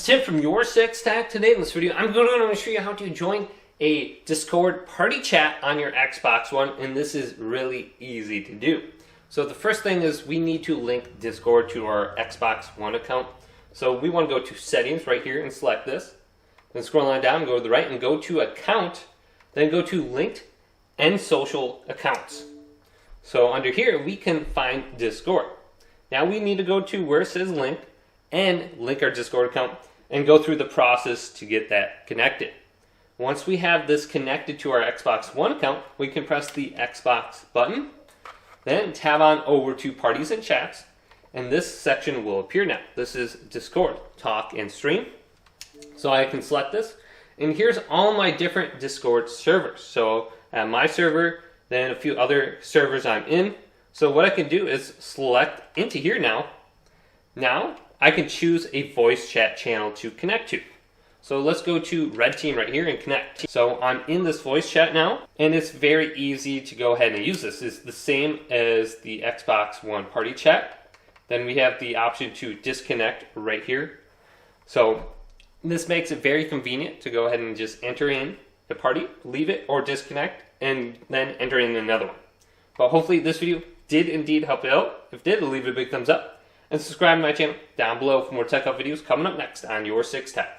Tim from YourSixTech. Today in this video, I'm going to show you how to join a Discord party chat on your Xbox One, and this is really easy to do. So the first thing is we need to link Discord to our Xbox One account. So we want to go to Settings right here and select this. Then scroll on down, go to the right and go to Account. Then go to Linked and Social Accounts. So under here, we can find Discord. Now we need to go to where it says Link and link our Discord account and go through the process to get that connected. Once we have this connected to our Xbox One account, we can press the Xbox button, then tab on over to Parties and Chats, and this section will appear now. This is Discord, Talk and Stream. So I can select this, and here's all my different Discord servers. So I have my server, then a few other servers I'm in. So what I can do is select into here now. Now I can choose a voice chat channel to connect to. So let's go to Red Team right here and connect. So I'm in this voice chat now, and it's very easy to go ahead and use this. It's the same as the Xbox One party chat. Then we have the option to disconnect right here. So this makes it very convenient to go ahead and just enter in the party, leave it, or disconnect, and then enter in another one. But hopefully this video did indeed help you out. If it did, leave it a big thumbs up. And subscribe to my channel down below for more tech up videos coming up next on YourSixTech.